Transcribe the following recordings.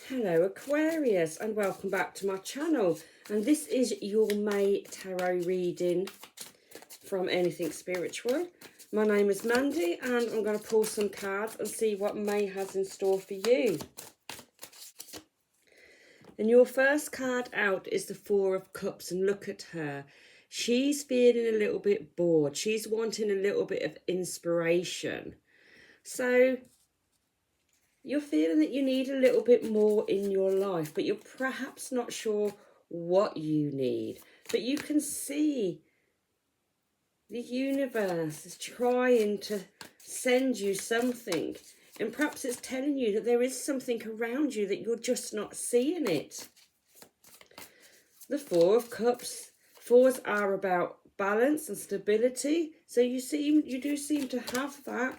Hello Aquarius, and welcome back to my channel, and this is your May tarot reading from Anything Spiritual. My name is Mandy and I'm going to pull some cards and see what May has in store for you. And your first card out is the Four of Cups, and look at her. She's feeling a little bit bored. She's wanting a little bit of inspiration. So you're feeling that you need a little bit more in your life, but you're perhaps not sure what you need. But you can see the universe is trying to send you something. And perhaps it's telling you that there is something around you that you're just not seeing it. The Four of Cups. Fours are about balance and stability. So you do seem to have that.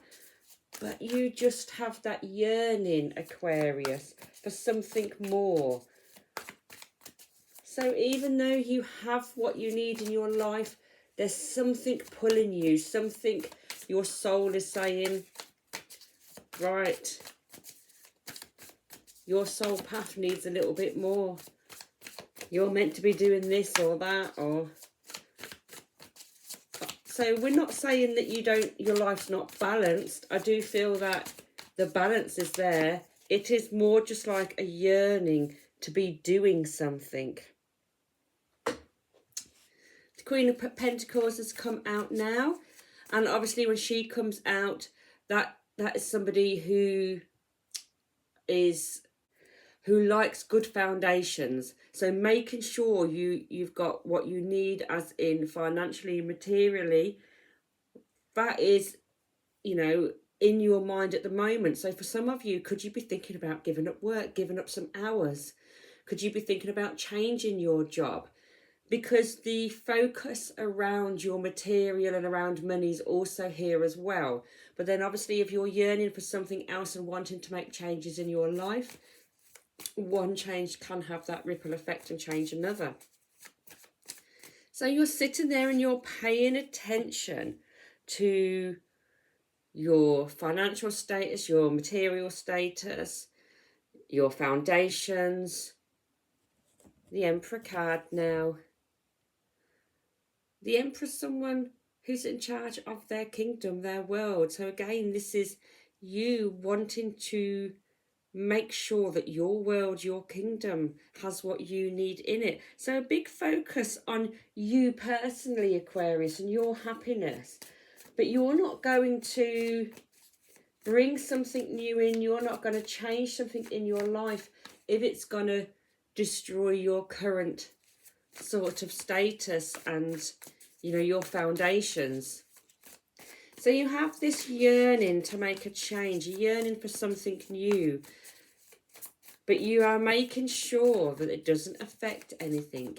But you just have that yearning, Aquarius, for something more. So even though you have what you need in your life, there's something pulling you, something your soul is saying, right, your soul path needs a little bit more. You're meant to be doing this or that, or... So we're not saying that your life's not balanced. I do feel that the balance is there. It is more just like a yearning to be doing something. The Queen of Pentacles has come out now. And obviously when she comes out, that is somebody who likes good foundations. So making sure you've got what you need, as in financially and materially, that is, in your mind at the moment. So for some of you, could you be thinking about giving up work, giving up some hours? Could you be thinking about changing your job? Because the focus around your material and around money is also here as well. But then obviously if you're yearning for something else and wanting to make changes in your life, one change can have that ripple effect and change another. So you're sitting there and you're paying attention to your financial status, your material status, your foundations. The Emperor card now. The Emperor is someone who's in charge of their kingdom, their world. So again, this is you wanting to make sure that your world, your kingdom, has what you need in it. So a big focus on you personally, Aquarius, and your happiness. But you're not going to bring something new in. You're not going to change something in your life if it's going to destroy your current sort of status and, your foundations. So you have this yearning to make a change, a yearning for something new. But you are making sure that it doesn't affect anything.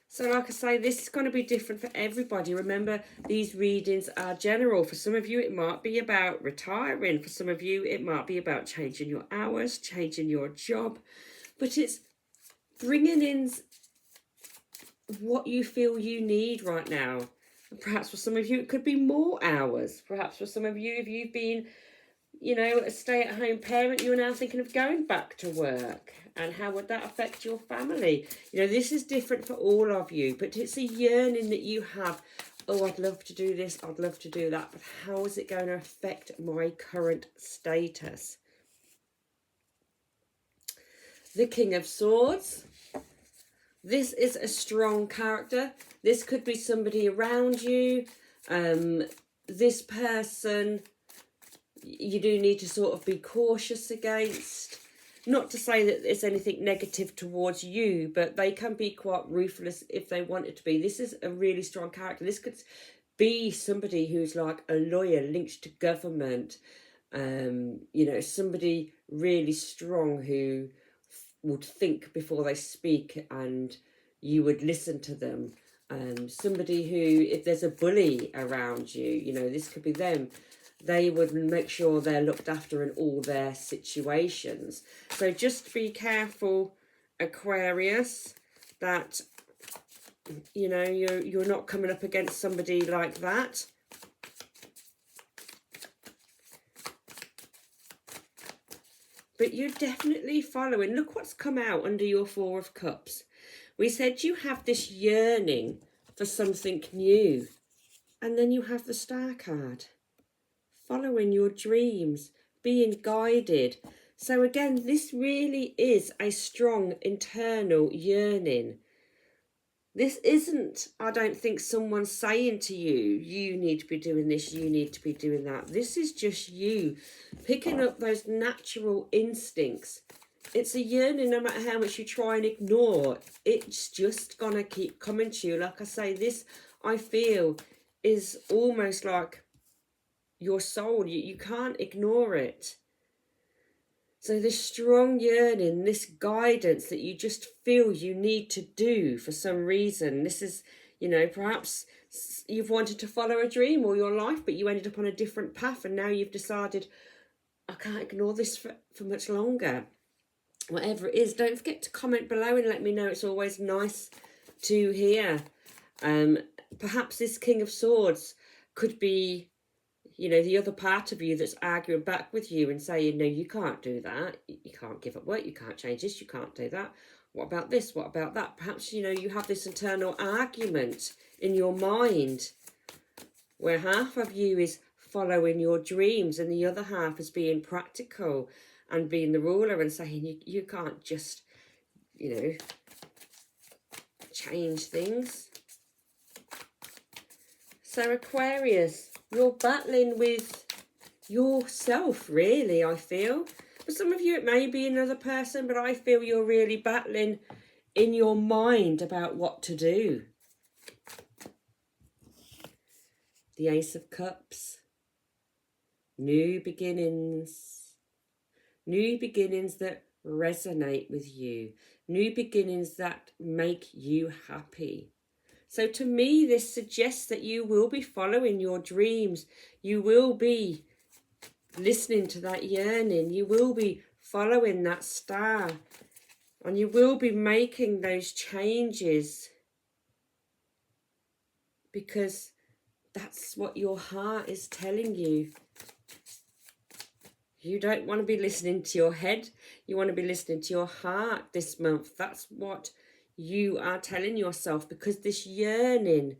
So like I say, this is going to be different for everybody. Remember, these readings are general. For some of you, it might be about retiring. For some of you, it might be about changing your hours, changing your job. But it's bringing in what you feel you need right now. And perhaps for some of you, it could be more hours. Perhaps for some of you, if you've been, a stay-at-home parent, you're now thinking of going back to work. And how would that affect your family? This is different for all of you. But it's a yearning that you have. Oh, I'd love to do this. I'd love to do that. But how is it going to affect my current status? The King of Swords. This is a strong character. This could be somebody around you. This person you do need to sort of be cautious against. Not to say that there's anything negative towards you, but they can be quite ruthless if they want it to be. This is a really strong character. This could be somebody who's like a lawyer linked to government. Somebody really strong who would think before they speak and you would listen to them. Somebody who, if there's a bully around you, this could be them. They would make sure they're looked after in all their situations. So just be careful, Aquarius, that, you're not coming up against somebody like that. but you're definitely following. Look what's come out under your Four of Cups. We said you have this yearning for something new. And then you have the Star card. Following your dreams, being guided. So again, this really is a strong internal yearning. This isn't, I don't think, someone saying to you, you need to be doing this, you need to be doing that. This is just you picking up those natural instincts. It's a yearning, no matter how much you try and ignore, it's just going to keep coming to you. Like I say, this, I feel, is almost like your soul. You can't ignore it. So this strong yearning, this guidance that you just feel you need to do for some reason. This is, you know, perhaps you've wanted to follow a dream all your life, but you ended up on a different path, and now you've decided, I can't ignore this for much longer. Whatever it is, don't forget to comment below and let me know. It's always nice to hear. Perhaps this King of Swords could be, you know, the other part of you that's arguing back with you and saying, no, you can't do that. You can't give up work. You can't change this. You can't do that. What about this? What about that? Perhaps, you know, you have this internal argument in your mind where half of you is following your dreams and the other half is being practical and being the ruler and saying, you can't just, you know, change things. So Aquarius, you're battling with yourself, really, I feel. For some of you, it may be another person, but I feel you're really battling in your mind about what to do. The Ace of Cups. New beginnings. New beginnings that resonate with you. New beginnings that make you happy. So to me, this suggests that you will be following your dreams. You will be listening to that yearning. You will be following that star. And you will be making those changes. Because that's what your heart is telling you. You don't want to be listening to your head. You want to be listening to your heart this month. That's what you are telling yourself, because this yearning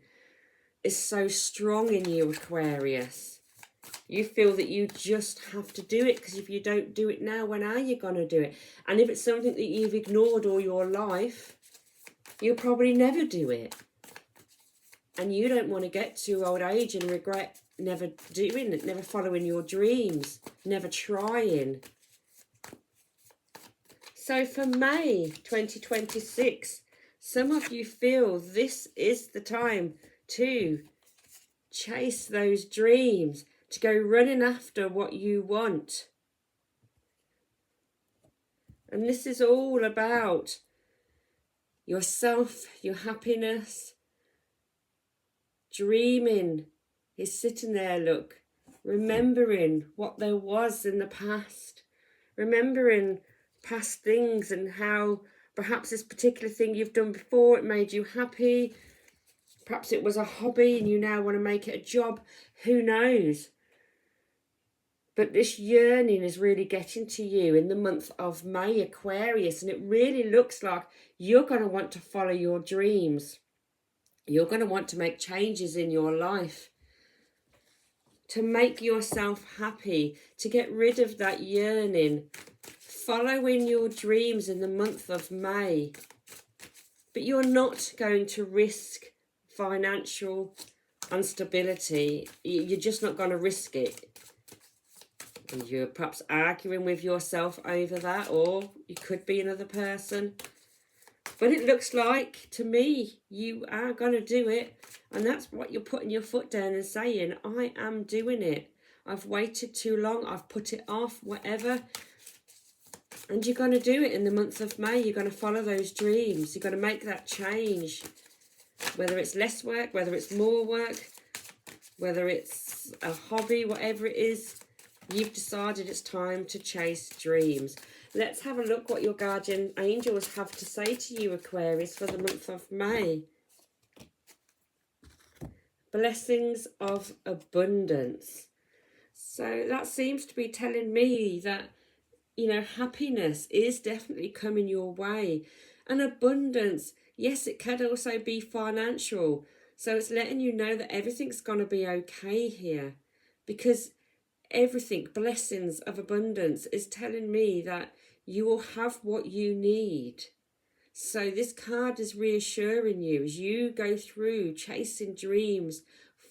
is so strong in you, Aquarius. You feel that you just have to do it, because if you don't do it now, when are you going to do it? And if it's something that you've ignored all your life, you'll probably never do it. And you don't want to get to old age and regret never doing it, never following your dreams, never trying. So for May 2026, some of you feel this is the time to chase those dreams, to go running after what you want. And this is all about yourself, your happiness. Dreaming is sitting there, look, remembering what there was in the past, remembering past things and how perhaps this particular thing you've done before, it made you happy. Perhaps it was a hobby and you now want to make it a job. Who knows? But this yearning is really getting to you in the month of May, Aquarius, and it really looks like you're going to want to follow your dreams. You're going to want to make changes in your life to make yourself happy, to get rid of that yearning, following your dreams in the month of May. But you're not going to risk financial instability. You're just not going to risk it. And you're perhaps arguing with yourself over that, or you could be another person. But it looks like, to me, you are going to do it. And that's what you're putting your foot down and saying, I am doing it. I've waited too long. I've put it off, whatever. And you're going to do it in the month of May. You're going to follow those dreams. You're going to make that change. Whether it's less work, whether it's more work, whether it's a hobby, whatever it is, you've decided it's time to chase dreams. Let's have a look what your guardian angels have to say to you, Aquarius, for the month of May. Blessings of abundance. So that seems to be telling me that, happiness is definitely coming your way. And abundance, yes, it can also be financial. So it's letting you know that everything's going to be okay here. Because everything, blessings of abundance, is telling me that you will have what you need. So this card is reassuring you as you go through chasing dreams,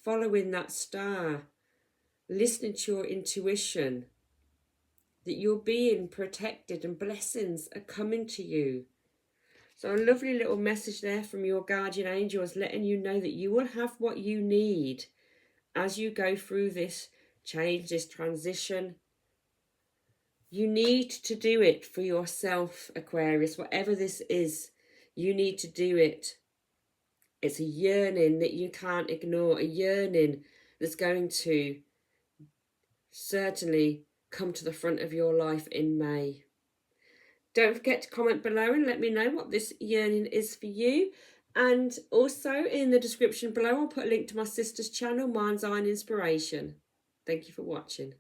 following that star, listening to your intuition, that you're being protected and blessings are coming to you. So a lovely little message there from your guardian angels, letting you know that you will have what you need as you go through this change, this transition. You need to do it for yourself, Aquarius. Whatever this is, you need to do it. It's a yearning that you can't ignore, a yearning that's going to certainly come to the front of your life in May. Don't forget to comment below and let me know what this yearning is for you. And also in the description below, I'll put a link to my sister's channel, Mind's Eye and Inspiration. Thank you for watching.